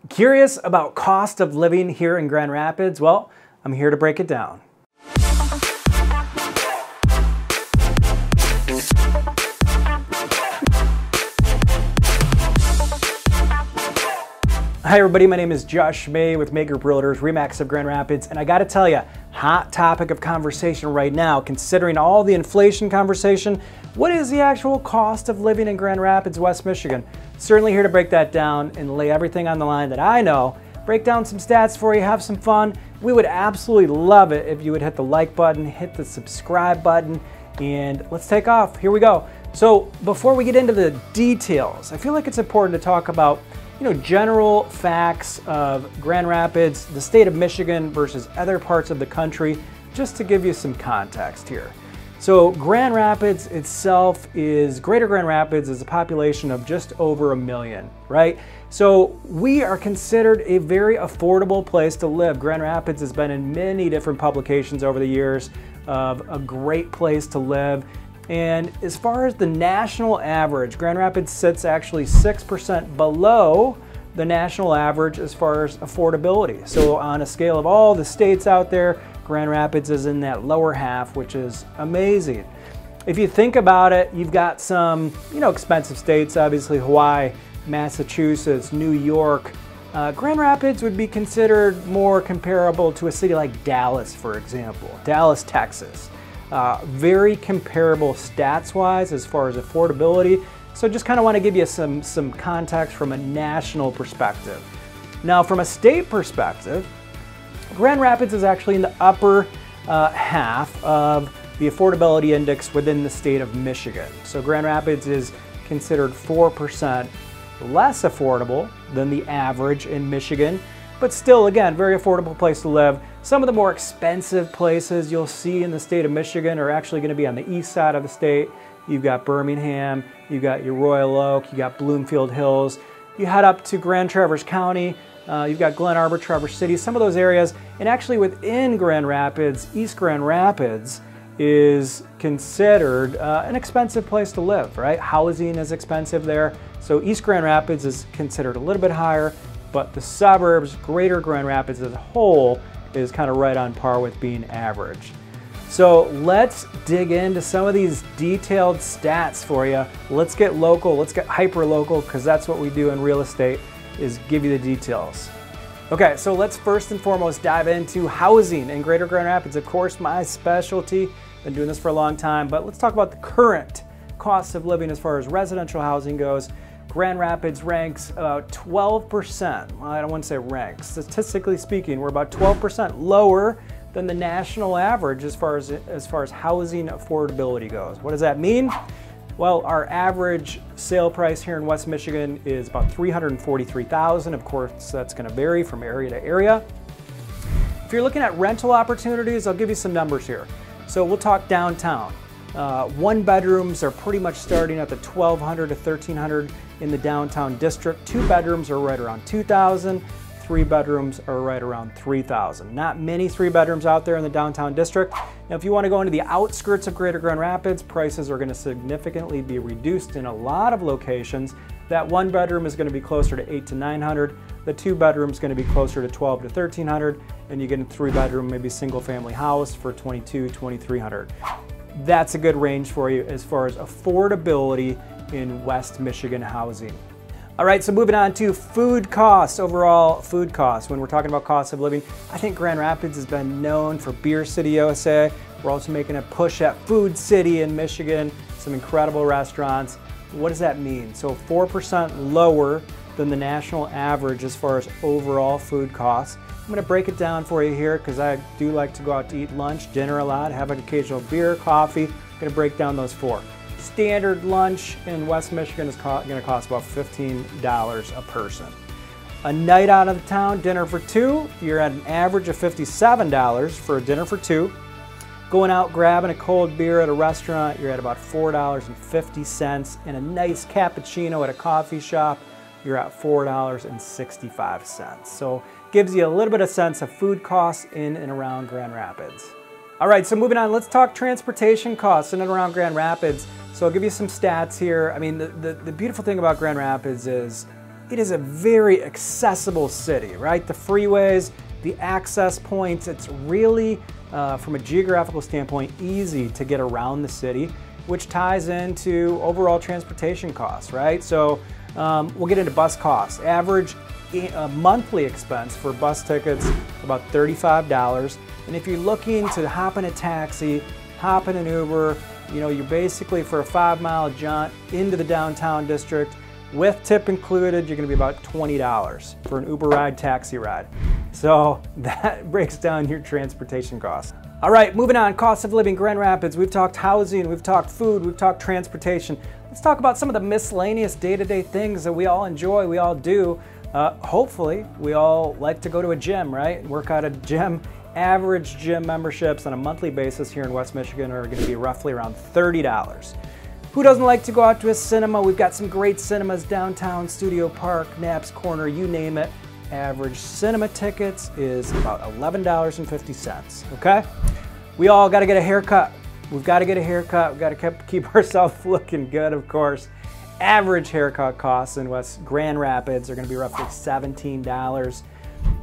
Curious about cost of living here in Grand Rapids? Well, I'm here to break it down. Hi everybody, my name is Josh May with May Group Realtors, RE/MAX of Grand Rapids, and I gotta tell you, hot topic of conversation right now, considering all the inflation conversation, what is the actual cost of living in Grand Rapids, West Michigan? Certainly here to break that down and lay everything on the line that I know, break down some stats for you, have some fun. We would absolutely love it if you would hit the like button, hit the subscribe button, and let's take off. Here we go. So before we get into the details, I feel like it's important to talk about general facts of Grand Rapids, the state of Michigan versus other parts of the country, just to give you some context here. So Grand Rapids itself Greater Grand Rapids is a population of just over 1 million, right? So we are considered a very affordable place to live. Grand Rapids has been in many different publications over the years of a great place to live. And as far as the national average, Grand Rapids sits actually 6% below the national average as far as affordability. So on a scale of all the states out there, Grand Rapids is in that lower half, which is amazing. If you think about it, you've got some, expensive states, obviously Hawaii, Massachusetts, New York. Grand Rapids would be considered more comparable to a city like Dallas, for example, Dallas, Texas. Very comparable stats-wise as far as affordability. So just kind of want to give you some context from a national perspective. Now from a state perspective, Grand Rapids is actually in the upper half of the affordability index within the state of Michigan. So Grand Rapids is considered 4% less affordable than the average in Michigan, but still, again, very affordable place to live. Some of the more expensive places you'll see in the state of Michigan are actually going to be on the east side of the state. You've got Birmingham, you've got your Royal Oak, you got Bloomfield Hills. You head up to Grand Traverse County, you've got Glen Arbor, Traverse City, some of those areas. And actually within Grand Rapids, East Grand Rapids is considered an expensive place to live, right? Housing is expensive there. So East Grand Rapids is considered a little bit higher, but the suburbs, Greater Grand Rapids as a whole, is kind of right on par with being average. So let's dig into some of these detailed stats for you. Let's get local, let's get hyper local, because that's what we do in real estate, is give you the details. Okay, so let's first and foremost dive into housing in Greater Grand Rapids. Of course, my specialty, been doing this for a long time, but let's talk about the current cost of living as far as residential housing goes. Grand Rapids ranks about 12%, well, I don't want to say ranks, statistically speaking, we're about 12% lower than the national average as far as housing affordability goes. What does that mean? Well, our average sale price here in West Michigan is about $343,000. Of course, that's going to vary from area to area. If you're looking at rental opportunities, I'll give you some numbers here. So we'll talk downtown. One bedrooms are pretty much starting at the $1,200 to $1,300 in the downtown district. Two bedrooms are right around $2,000. Three bedrooms are right around $3,000. Not many three bedrooms out there in the downtown district. Now, if you want to go into the outskirts of Greater Grand Rapids, prices are going to significantly be reduced in a lot of locations. That one bedroom is going to be closer to $800 to $900. The two bedroom is going to be closer to $1,200 to $1,300, and you get a three bedroom, maybe single family house for $2,200, $2,300. That's a good range for you as far as affordability in West Michigan housing. All right, so moving on to food costs, overall food costs. When we're talking about cost of living, I think Grand Rapids has been known for Beer City, USA. We're also making a push at Food City in Michigan, some incredible restaurants. What does that mean? So 4% lower than the national average as far as overall food costs. I'm going to break it down for you here because I do like to go out to eat lunch, dinner a lot, have an occasional beer, coffee. I'm going to break down those four. Standard lunch in West Michigan is going to cost about $15 a person. A night out of town, dinner for two, you're at an average of $57 for a dinner for two. Going out grabbing a cold beer at a restaurant, you're at about $4.50, and a nice cappuccino at a coffee shop, you're at $4.65. So gives you a little bit of sense of food costs in and around Grand Rapids. All right, so moving on, let's talk transportation costs in and around Grand Rapids. So I'll give you some stats here. I mean, the beautiful thing about Grand Rapids is it is a very accessible city, right? The freeways, the access points, it's really, from a geographical standpoint, easy to get around the city, which ties into overall transportation costs, right? So we'll get into bus costs. Average monthly expense for bus tickets, about $35. And if you're looking to hop in a taxi, hop in an Uber, you know, you're basically, for a 5-mile jaunt into the downtown district, with tip included, you're gonna be about $20 for an Uber ride, taxi ride. So that breaks down your transportation costs. All right, moving on, cost of living, Grand Rapids. We've talked housing, we've talked food, we've talked transportation. Let's talk about some of the miscellaneous day-to-day things that we all enjoy, we all do. Hopefully, we all like to go to a gym, right? Work out at a gym. Average gym memberships on a monthly basis here in West Michigan are gonna be roughly around $30. Who doesn't like to go out to a cinema? We've got some great cinemas downtown, Studio Park, Knapp's Corner, you name it. Average cinema tickets is about $11.50, okay? We all gotta get a haircut. We've gotta get a haircut. We've gotta keep ourselves looking good, of course. Average haircut costs in West Grand Rapids are gonna be roughly $17.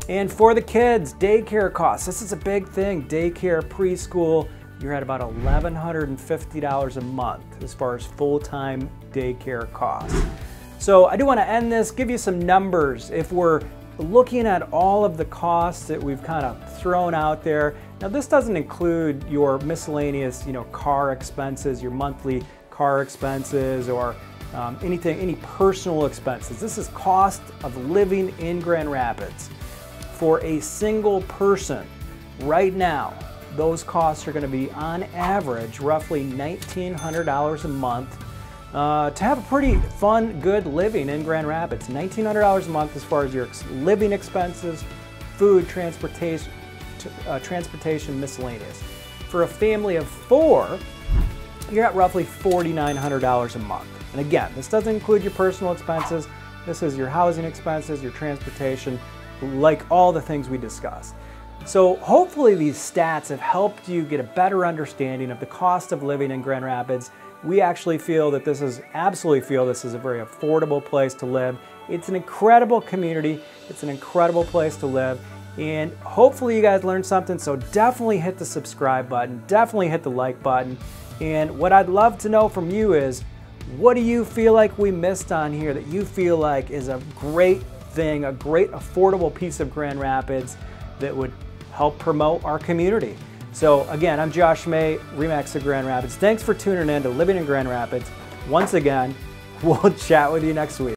And for the kids, daycare costs. This is a big thing. Daycare, preschool, you're at about $1,150 a month as far as full-time daycare costs. So I do want to end this, give you some numbers. If we're looking at all of the costs that we've kind of thrown out there, now this doesn't include your miscellaneous, you know, car expenses, your monthly car expenses, or any personal expenses. This is cost of living in Grand Rapids. For a single person right now, those costs are going to be, on average, roughly $1,900 a month to have a pretty fun, good living in Grand Rapids. $1,900 a month as far as your living expenses, food, transportation, miscellaneous. For a family of 4, you're at roughly $4,900 a month. And again, this doesn't include your personal expenses. This is your housing expenses, your transportation, like all the things we discussed. So hopefully these stats have helped you get a better understanding of the cost of living in Grand Rapids. We actually feel that this is, absolutely feel this is a very affordable place to live. It's an incredible community. It's an incredible place to live. And hopefully you guys learned something, so definitely hit the subscribe button, definitely hit the like button. And what I'd love to know from you is, what do you feel like we missed on here that you feel like is a great thing, a great affordable piece of Grand Rapids that would help promote our community? So again, I'm Josh May, RE/MAX of Grand Rapids. Thanks for tuning in to Living in Grand Rapids. Once again, we'll chat with you next week.